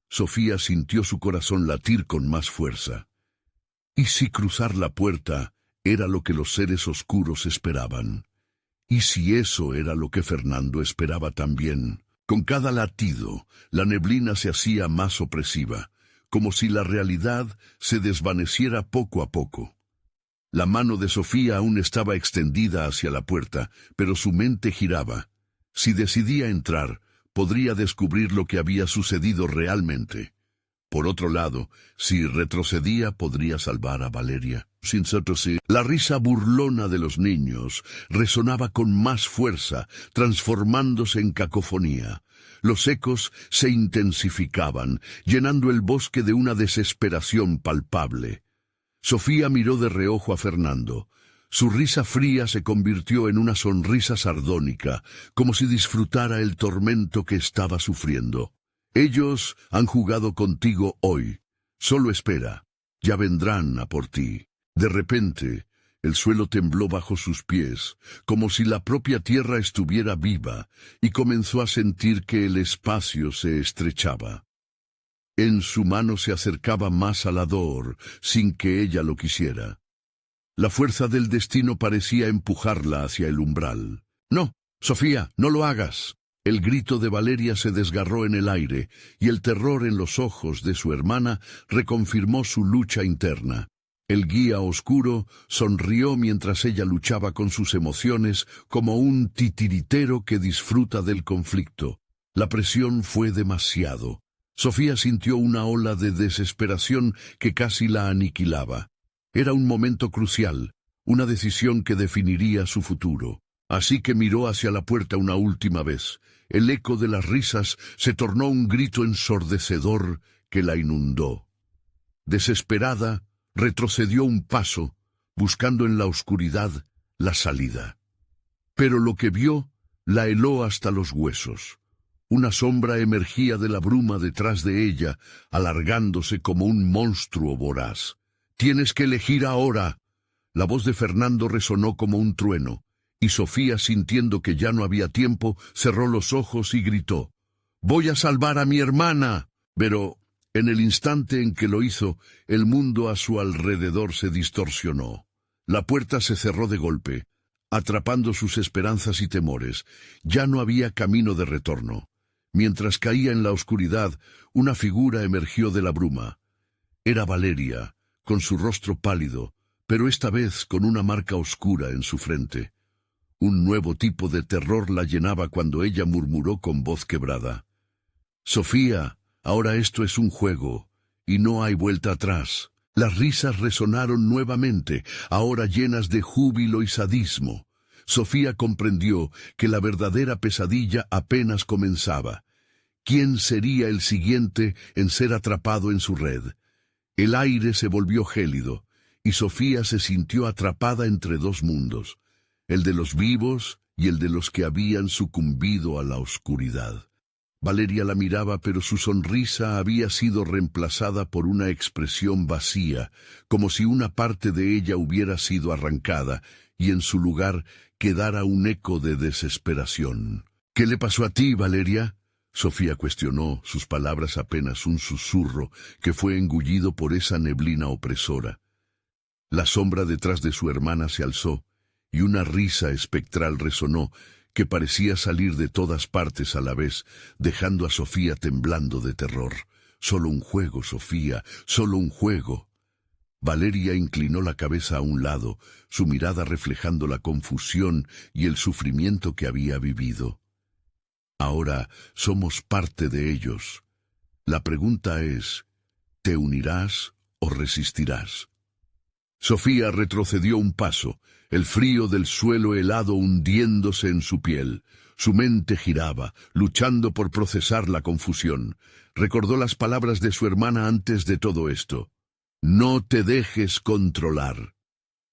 Sofía sintió su corazón latir con más fuerza. ¿Y si cruzar la puerta era lo que los seres oscuros esperaban? ¿Y si eso era lo que Fernando esperaba también? Con cada latido, la neblina se hacía más opresiva, como si la realidad se desvaneciera poco a poco. La mano de Sofía aún estaba extendida hacia la puerta, pero su mente giraba. Si decidía entrar, podría descubrir lo que había sucedido realmente. Por otro lado, si retrocedía, podría salvar a Valeria. Sin sí, la risa burlona de los niños resonaba con más fuerza, transformándose en cacofonía. Los ecos se intensificaban, llenando el bosque de una desesperación palpable. Sofía miró de reojo a Fernando. Su risa fría se convirtió en una sonrisa sardónica, como si disfrutara el tormento que estaba sufriendo. «Ellos han jugado contigo hoy. Solo espera. Ya vendrán a por ti». De repente, el suelo tembló bajo sus pies, como si la propia tierra estuviera viva, y comenzó a sentir que el espacio se estrechaba. En su mano se acercaba más al Hador, sin que ella lo quisiera. La fuerza del destino parecía empujarla hacia el umbral. «No, Sofía, no lo hagas». El grito de Valeria se desgarró en el aire, y el terror en los ojos de su hermana reconfirmó su lucha interna. El guía oscuro sonrió mientras ella luchaba con sus emociones como un titiritero que disfruta del conflicto. La presión fue demasiado. Sofía sintió una ola de desesperación que casi la aniquilaba. Era un momento crucial, una decisión que definiría su futuro. Así que miró hacia la puerta una última vez. El eco de las risas se tornó un grito ensordecedor que la inundó. Desesperada, retrocedió un paso, buscando en la oscuridad la salida. Pero lo que vio la heló hasta los huesos. Una sombra emergía de la bruma detrás de ella, alargándose como un monstruo voraz. «Tienes que elegir ahora». La voz de Fernando resonó como un trueno, y Sofía, sintiendo que ya no había tiempo, cerró los ojos y gritó: «¡Voy a salvar a mi hermana!». Pero, en el instante en que lo hizo, el mundo a su alrededor se distorsionó. La puerta se cerró de golpe, atrapando sus esperanzas y temores. Ya no había camino de retorno. Mientras caía en la oscuridad, una figura emergió de la bruma. Era Valeria, con su rostro pálido, pero esta vez con una marca oscura en su frente. Un nuevo tipo de terror la llenaba cuando ella murmuró con voz quebrada: «Sofía, ahora esto es un juego, y no hay vuelta atrás». Las risas resonaron nuevamente, ahora llenas de júbilo y sadismo. Sofía comprendió que la verdadera pesadilla apenas comenzaba. ¿Quién sería el siguiente en ser atrapado en su red? El aire se volvió gélido, y Sofía se sintió atrapada entre dos mundos, el de los vivos y el de los que habían sucumbido a la oscuridad. Valeria la miraba, pero su sonrisa había sido reemplazada por una expresión vacía, como si una parte de ella hubiera sido arrancada, y en su lugar quedara un eco de desesperación. «¿Qué le pasó a ti, Valeria?», Sofía cuestionó, sus palabras apenas un susurro que fue engullido por esa neblina opresora. La sombra detrás de su hermana se alzó, y una risa espectral resonó, que parecía salir de todas partes a la vez, dejando a Sofía temblando de terror. «Solo un juego, Sofía, solo un juego». Valeria inclinó la cabeza a un lado, su mirada reflejando la confusión y el sufrimiento que había vivido. «Ahora somos parte de ellos. La pregunta es, ¿te unirás o resistirás?». Sofía retrocedió un paso, el frío del suelo helado hundiéndose en su piel. Su mente giraba, luchando por procesar la confusión. Recordó las palabras de su hermana antes de todo esto: «No te dejes controlar».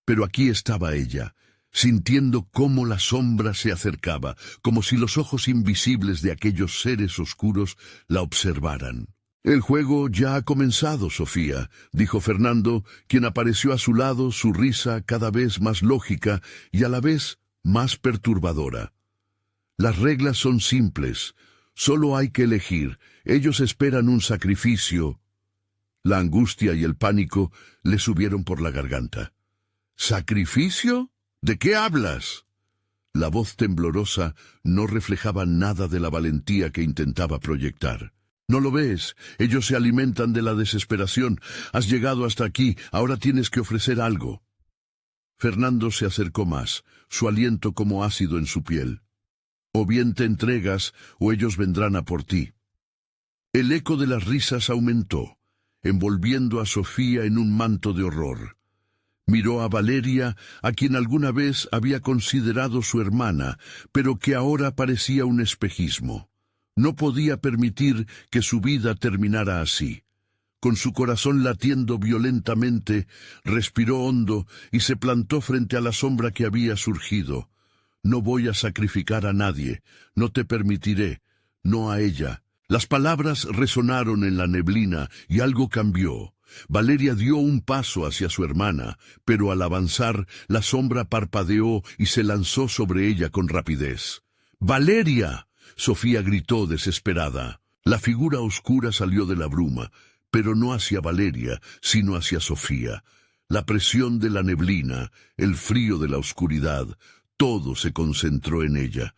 Pero aquí estaba ella, sintiendo cómo la sombra se acercaba, como si los ojos invisibles de aquellos seres oscuros la observaran. «El juego ya ha comenzado, Sofía», dijo Fernando, quien apareció a su lado, su risa cada vez más lógica y a la vez más perturbadora. «Las reglas son simples, solo hay que elegir. Ellos esperan un sacrificio». La angustia y el pánico le subieron por la garganta. «¿Sacrificio? ¿De qué hablas?». La voz temblorosa no reflejaba nada de la valentía que intentaba proyectar. «¿No lo ves? Ellos se alimentan de la desesperación. Has llegado hasta aquí, ahora tienes que ofrecer algo». Fernando se acercó más, su aliento como ácido en su piel. «O bien te entregas, o ellos vendrán a por ti». El eco de las risas aumentó, envolviendo a Sofía en un manto de horror. Miró a Valeria, a quien alguna vez había considerado su hermana, pero que ahora parecía un espejismo. No podía permitir que su vida terminara así. Con su corazón latiendo violentamente, respiró hondo y se plantó frente a la sombra que había surgido. «No voy a sacrificar a nadie, no te permitiré, no a ella». Las palabras resonaron en la neblina y algo cambió. Valeria dio un paso hacia su hermana, pero al avanzar, la sombra parpadeó y se lanzó sobre ella con rapidez. «¡Valeria!», Sofía gritó desesperada. La figura oscura salió de la bruma, pero no hacia Valeria, sino hacia Sofía. La presión de la neblina, el frío de la oscuridad, todo se concentró en ella.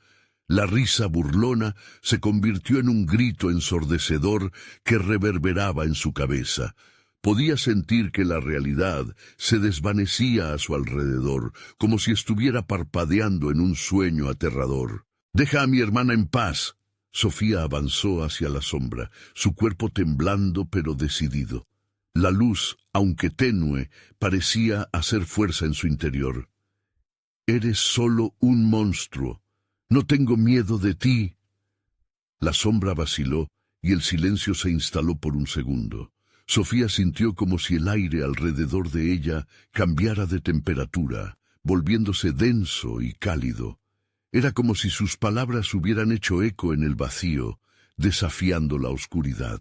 La risa burlona se convirtió en un grito ensordecedor que reverberaba en su cabeza. Podía sentir que la realidad se desvanecía a su alrededor, como si estuviera parpadeando en un sueño aterrador. «Deja a mi hermana en paz». Sofía avanzó hacia la sombra, su cuerpo temblando pero decidido. La luz, aunque tenue, parecía hacer fuerza en su interior. «Eres solo un monstruo. No tengo miedo de ti». La sombra vaciló y el silencio se instaló por un segundo. Sofía sintió como si el aire alrededor de ella cambiara de temperatura, volviéndose denso y cálido. Era como si sus palabras hubieran hecho eco en el vacío, desafiando la oscuridad.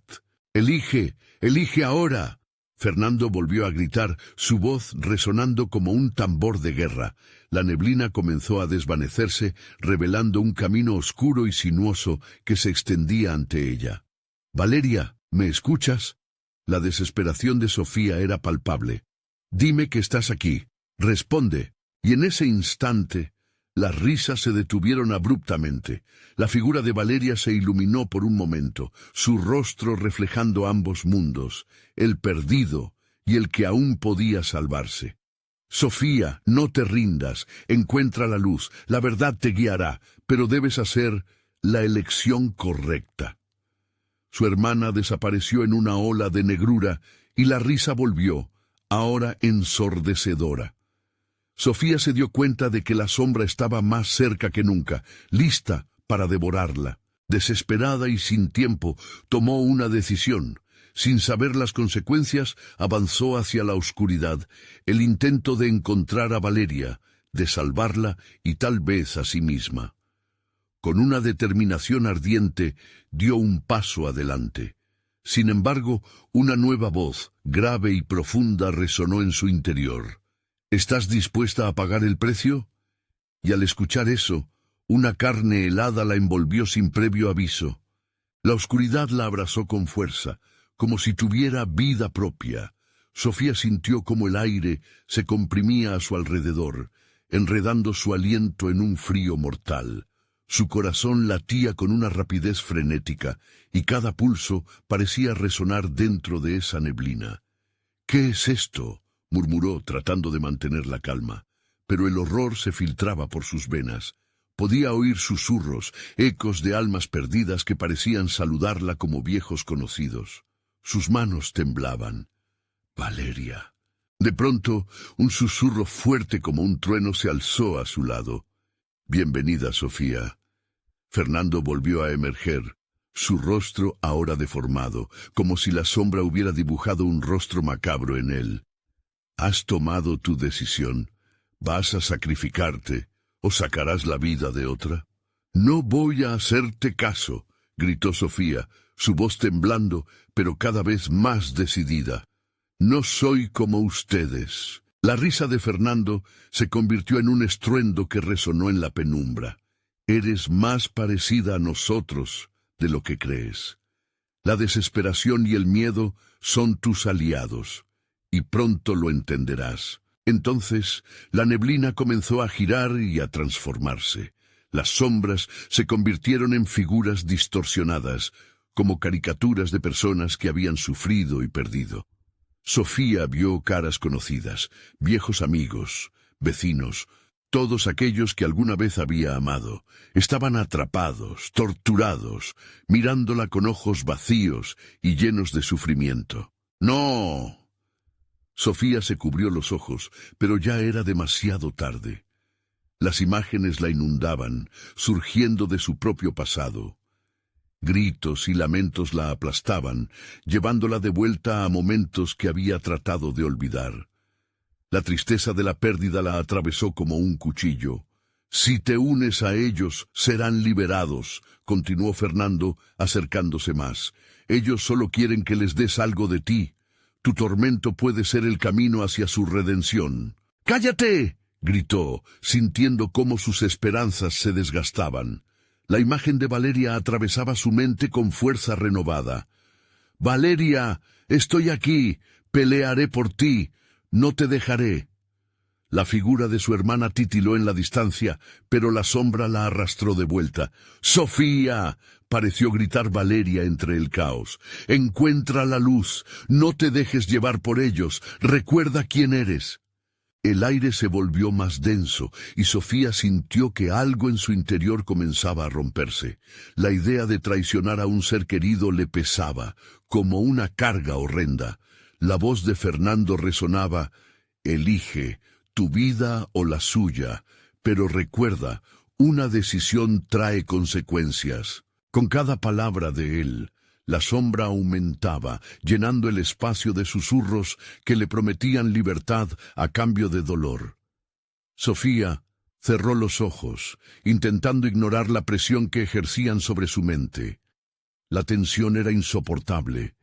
«Elige, elige ahora». Fernando volvió a gritar, su voz resonando como un tambor de guerra. La neblina comenzó a desvanecerse, revelando un camino oscuro y sinuoso que se extendía ante ella. «Valeria, ¿me escuchas?» La desesperación de Sofía era palpable. «Dime que estás aquí. Responde». Y en ese instante, las risas se detuvieron abruptamente. La figura de Valeria se iluminó por un momento, su rostro reflejando ambos mundos, el perdido y el que aún podía salvarse. «Sofía, no te rindas, encuentra la luz, la verdad te guiará, pero debes hacer la elección correcta». Su hermana desapareció en una ola de negrura y la risa volvió, ahora ensordecedora. Sofía se dio cuenta de que la sombra estaba más cerca que nunca, lista para devorarla. Desesperada y sin tiempo, tomó una decisión. Sin saber las consecuencias, avanzó hacia la oscuridad, el intento de encontrar a Valeria, de salvarla y tal vez a sí misma. Con una determinación ardiente, dio un paso adelante. Sin embargo, una nueva voz, grave y profunda, resonó en su interior. «¿Estás dispuesta a pagar el precio?» Y al escuchar eso, una carne helada la envolvió sin previo aviso. La oscuridad la abrazó con fuerza, como si tuviera vida propia. Sofía sintió como el aire se comprimía a su alrededor, enredando su aliento en un frío mortal. Su corazón latía con una rapidez frenética, y cada pulso parecía resonar dentro de esa neblina. «¿Qué es esto?», murmuró tratando de mantener la calma, pero el horror se filtraba por sus venas. Podía oír susurros, ecos de almas perdidas que parecían saludarla como viejos conocidos. Sus manos temblaban. «Valeria». De pronto, un susurro fuerte como un trueno se alzó a su lado. «Bienvenida, Sofía». Fernando volvió a emerger, su rostro ahora deformado, como si la sombra hubiera dibujado un rostro macabro en él. «Has tomado tu decisión. ¿Vas a sacrificarte o sacarás la vida de otra?» «No voy a hacerte caso», gritó Sofía, su voz temblando, pero cada vez más decidida. «No soy como ustedes». La risa de Fernando se convirtió en un estruendo que resonó en la penumbra. «Eres más parecida a nosotros de lo que crees. La desesperación y el miedo son tus aliados, y pronto lo entenderás». Entonces la neblina comenzó a girar y a transformarse. Las sombras se convirtieron en figuras distorsionadas, como caricaturas de personas que habían sufrido y perdido. Sofía vio caras conocidas, viejos amigos, vecinos, todos aquellos que alguna vez había amado. Estaban atrapados, torturados, mirándola con ojos vacíos y llenos de sufrimiento. «¡No!». Sofía se cubrió los ojos, pero ya era demasiado tarde. Las imágenes la inundaban, surgiendo de su propio pasado. Gritos y lamentos la aplastaban, llevándola de vuelta a momentos que había tratado de olvidar. La tristeza de la pérdida la atravesó como un cuchillo. «Si te unes a ellos, serán liberados», continuó Fernando, acercándose más. «Ellos solo quieren que les des algo de ti. Tu tormento puede ser el camino hacia su redención». «¡Cállate!», gritó, sintiendo cómo sus esperanzas se desgastaban. La imagen de Valeria atravesaba su mente con fuerza renovada. «Valeria, estoy aquí, pelearé por ti, no te dejaré». La figura de su hermana titiló en la distancia, pero la sombra la arrastró de vuelta. «¡Sofía!», pareció gritar Valeria entre el caos. Encuentra la luz, no te dejes llevar por ellos, recuerda quién eres. El aire se volvió más denso y Sofía sintió que algo en su interior comenzaba a romperse. La idea de traicionar a un ser querido le pesaba, como una carga horrenda. La voz de Fernando resonaba: elige tu vida o la suya, pero recuerda, una decisión trae consecuencias. Con cada palabra de él, la sombra aumentaba, llenando el espacio de susurros que le prometían libertad a cambio de dolor. Sofía cerró los ojos, intentando ignorar la presión que ejercían sobre su mente. La tensión era insoportable.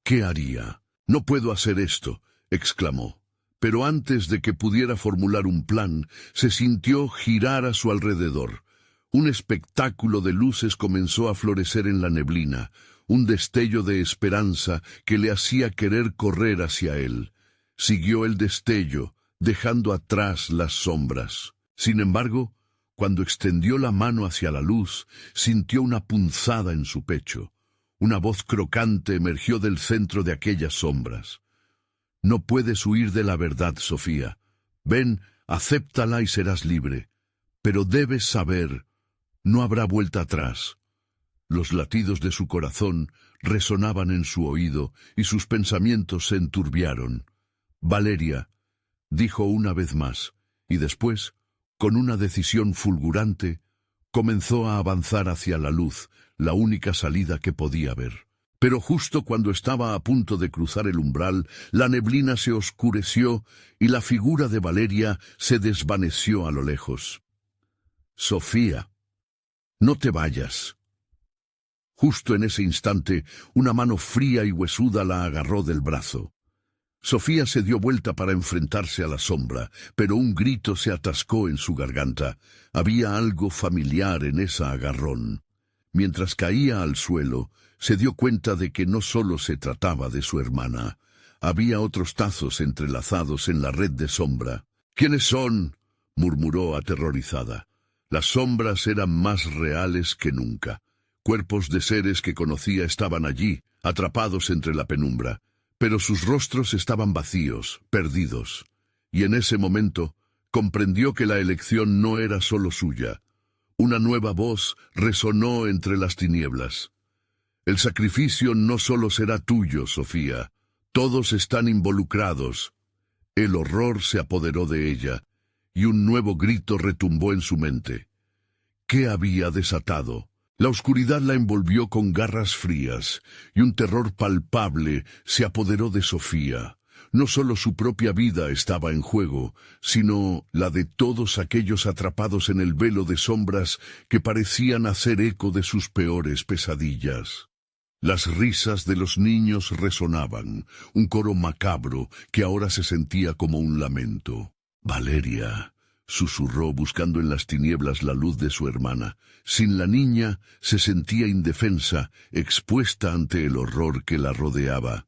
¿Qué haría? «No puedo hacer esto», exclamó. Pero antes de que pudiera formular un plan, se sintió girar a su alrededor. Un espectáculo de luces comenzó a florecer en la neblina, un destello de esperanza que le hacía querer correr hacia él. Siguió el destello, dejando atrás las sombras. Sin embargo, cuando extendió la mano hacia la luz, sintió una punzada en su pecho. Una voz crocante emergió del centro de aquellas sombras. «No puedes huir de la verdad, Sofía. Ven, acéptala y serás libre. Pero debes saber, no habrá vuelta atrás». Los latidos de su corazón resonaban en su oído y sus pensamientos se enturbiaron. «Valeria», dijo una vez más, y después, con una decisión fulgurante, comenzó a avanzar hacia la luz, la única salida que podía ver. Pero justo cuando estaba a punto de cruzar el umbral, la neblina se oscureció y la figura de Valeria se desvaneció a lo lejos. «Sofía, no te vayas». Justo en ese instante, una mano fría y huesuda la agarró del brazo. Sofía se dio vuelta para enfrentarse a la sombra, pero un grito se atascó en su garganta. Había algo familiar en ese agarrón. Mientras caía al suelo, se dio cuenta de que no solo se trataba de su hermana. Había otros tazos entrelazados en la red de sombra. «¿Quiénes son?», murmuró aterrorizada. Las sombras eran más reales que nunca. Cuerpos de seres que conocía estaban allí, atrapados entre la penumbra, pero sus rostros estaban vacíos, perdidos. Y en ese momento comprendió que la elección no era solo suya. Una nueva voz resonó entre las tinieblas. «El sacrificio no solo será tuyo, Sofía. Todos están involucrados». El horror se apoderó de ella, y un nuevo grito retumbó en su mente. ¿Qué había desatado? La oscuridad la envolvió con garras frías, y un terror palpable se apoderó de Sofía. No solo su propia vida estaba en juego, sino la de todos aquellos atrapados en el velo de sombras que parecían hacer eco de sus peores pesadillas. Las risas de los niños resonaban, un coro macabro que ahora se sentía como un lamento. «Valeria», susurró buscando en las tinieblas la luz de su hermana. Sin la niña se sentía indefensa, expuesta ante el horror que la rodeaba.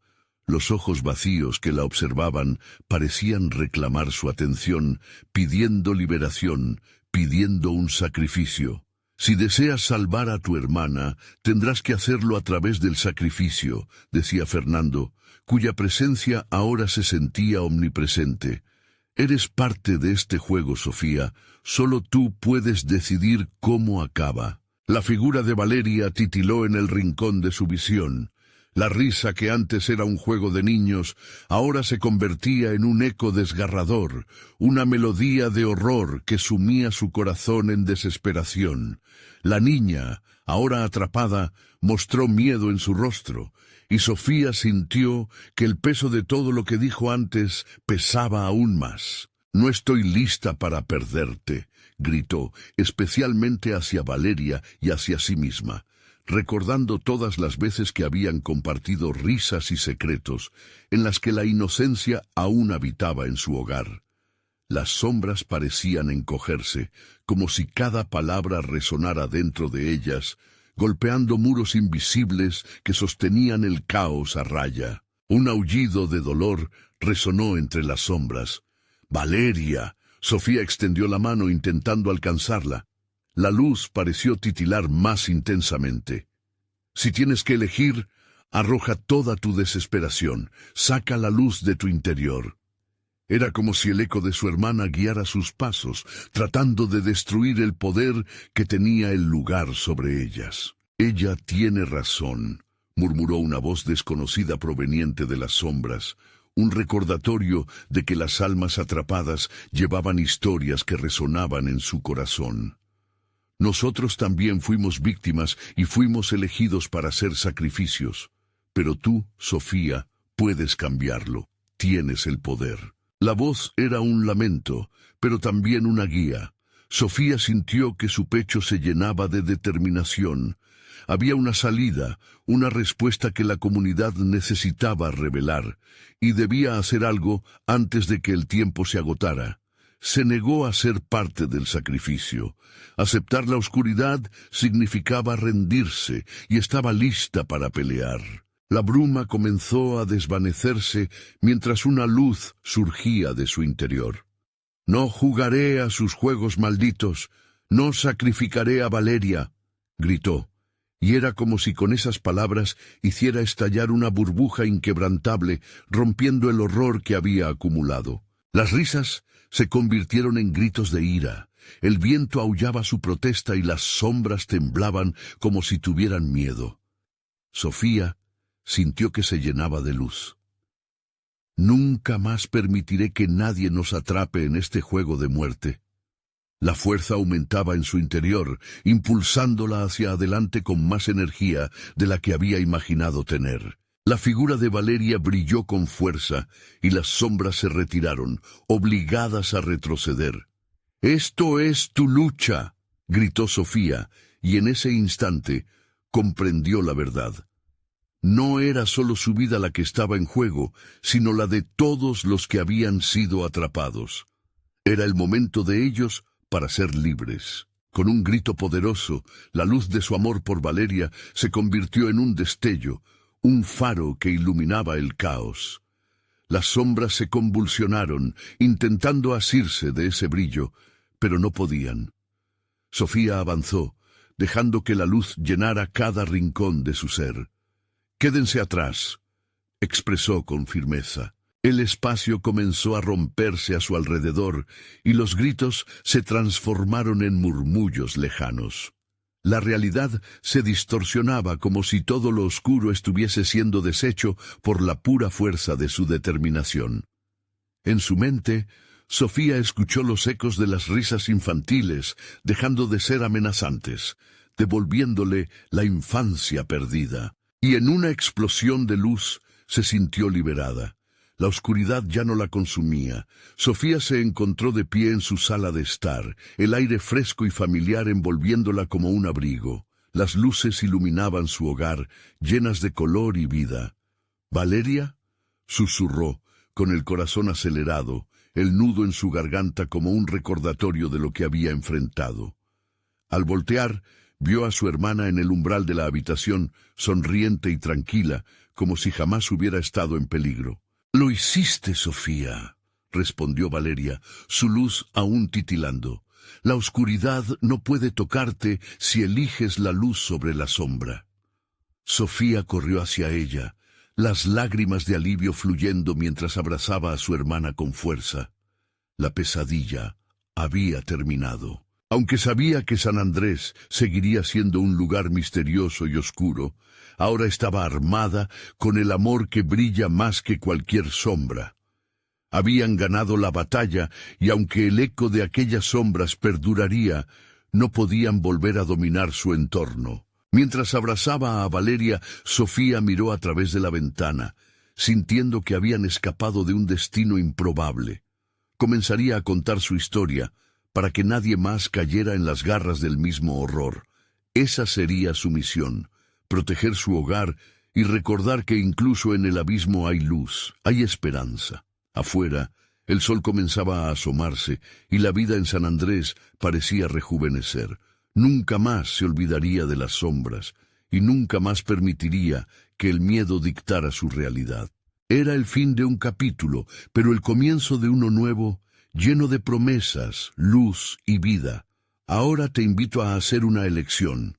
Los ojos vacíos que la observaban parecían reclamar su atención, pidiendo liberación, pidiendo un sacrificio. «Si deseas salvar a tu hermana, tendrás que hacerlo a través del sacrificio», decía Fernando, cuya presencia ahora se sentía omnipresente. «Eres parte de este juego, Sofía. Solo tú puedes decidir cómo acaba». La figura de Valeria titiló en el rincón de su visión. La risa que antes era un juego de niños, ahora se convertía en un eco desgarrador, una melodía de horror que sumía su corazón en desesperación. La niña, ahora atrapada, mostró miedo en su rostro, y Sofía sintió que el peso de todo lo que dijo antes pesaba aún más. «No estoy lista para perderte», gritó, especialmente hacia Valeria y hacia sí misma, recordando todas las veces que habían compartido risas y secretos, en las que la inocencia aún habitaba en su hogar. Las sombras parecían encogerse, como si cada palabra resonara dentro de ellas, golpeando muros invisibles que sostenían el caos a raya. Un aullido de dolor resonó entre las sombras. «¡Valeria!». Sofía extendió la mano intentando alcanzarla. La luz pareció titilar más intensamente. Si tienes que elegir, arroja toda tu desesperación, saca la luz de tu interior. Era como si el eco de su hermana guiara sus pasos, tratando de destruir el poder que tenía el lugar sobre ellas. Ella tiene razón, murmuró una voz desconocida proveniente de las sombras, un recordatorio de que las almas atrapadas llevaban historias que resonaban en su corazón. Nosotros también fuimos víctimas y fuimos elegidos para hacer sacrificios. Pero tú, Sofía, puedes cambiarlo. Tienes el poder. La voz era un lamento, pero también una guía. Sofía sintió que su pecho se llenaba de determinación. Había una salida, una respuesta que la comunidad necesitaba revelar, y debía hacer algo antes de que el tiempo se agotara. Se negó a ser parte del sacrificio. Aceptar la oscuridad significaba rendirse, y estaba lista para pelear. La bruma comenzó a desvanecerse mientras una luz surgía de su interior. «No jugaré a sus juegos malditos, no sacrificaré a Valeria», gritó, y era como si con esas palabras hiciera estallar una burbuja inquebrantable, rompiendo el horror que había acumulado. Las risas se convirtieron en gritos de ira. El viento aullaba su protesta y las sombras temblaban como si tuvieran miedo. Sofía sintió que se llenaba de luz. «Nunca más permitiré que nadie nos atrape en este juego de muerte». La fuerza aumentaba en su interior, impulsándola hacia adelante con más energía de la que había imaginado tener. La figura de Valeria brilló con fuerza y las sombras se retiraron, obligadas a retroceder. «¡Esto es tu lucha!», gritó Sofía, y en ese instante comprendió la verdad. No era solo su vida la que estaba en juego, sino la de todos los que habían sido atrapados. Era el momento de ellos para ser libres. Con un grito poderoso, la luz de su amor por Valeria se convirtió en un destello, un faro que iluminaba el caos. Las sombras se convulsionaron, intentando asirse de ese brillo, pero no podían. Sofía avanzó, dejando que la luz llenara cada rincón de su ser. «Quédense atrás», expresó con firmeza. El espacio comenzó a romperse a su alrededor, y los gritos se transformaron en murmullos lejanos. La realidad se distorsionaba como si todo lo oscuro estuviese siendo deshecho por la pura fuerza de su determinación. En su mente, Sofía escuchó los ecos de las risas infantiles, dejando de ser amenazantes, devolviéndole la infancia perdida. Y en una explosión de luz se sintió liberada. La oscuridad ya no la consumía. Sofía se encontró de pie en su sala de estar, el aire fresco y familiar envolviéndola como un abrigo. Las luces iluminaban su hogar, llenas de color y vida. «¿Valeria?», susurró, con el corazón acelerado, el nudo en su garganta como un recordatorio de lo que había enfrentado. Al voltear, vio a su hermana en el umbral de la habitación, sonriente y tranquila, como si jamás hubiera estado en peligro. «Lo hiciste, Sofía», respondió Valeria, su luz aún titilando. «La oscuridad no puede tocarte si eliges la luz sobre la sombra». Sofía corrió hacia ella, las lágrimas de alivio fluyendo mientras abrazaba a su hermana con fuerza. La pesadilla había terminado. Aunque sabía que San Andrés seguiría siendo un lugar misterioso y oscuro, ahora estaba armada con el amor que brilla más que cualquier sombra. Habían ganado la batalla y aunque el eco de aquellas sombras perduraría, no podían volver a dominar su entorno. Mientras abrazaba a Valeria, Sofía miró a través de la ventana, sintiendo que habían escapado de un destino improbable. Comenzaría a contar su historia, para que nadie más cayera en las garras del mismo horror. Esa sería su misión, proteger su hogar y recordar que incluso en el abismo hay luz, hay esperanza. Afuera, el sol comenzaba a asomarse y la vida en San Andrés parecía rejuvenecer. Nunca más se olvidaría de las sombras y nunca más permitiría que el miedo dictara su realidad. Era el fin de un capítulo, pero el comienzo de uno nuevo, lleno de promesas, luz y vida. Ahora te invito a hacer una elección.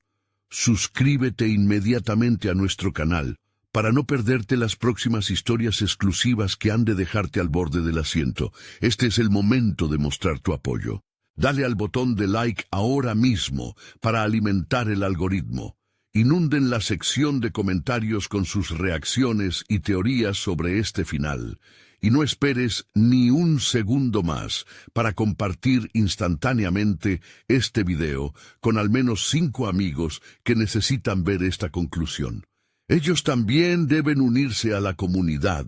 Suscríbete inmediatamente a nuestro canal para no perderte las próximas historias exclusivas que han de dejarte al borde del asiento. Este es el momento de mostrar tu apoyo. Dale al botón de like ahora mismo para alimentar el algoritmo. Inunden la sección de comentarios con sus reacciones y teorías sobre este final. Y no esperes ni un segundo más para compartir instantáneamente este video con al menos 5 amigos que necesitan ver esta conclusión. Ellos también deben unirse a la comunidad.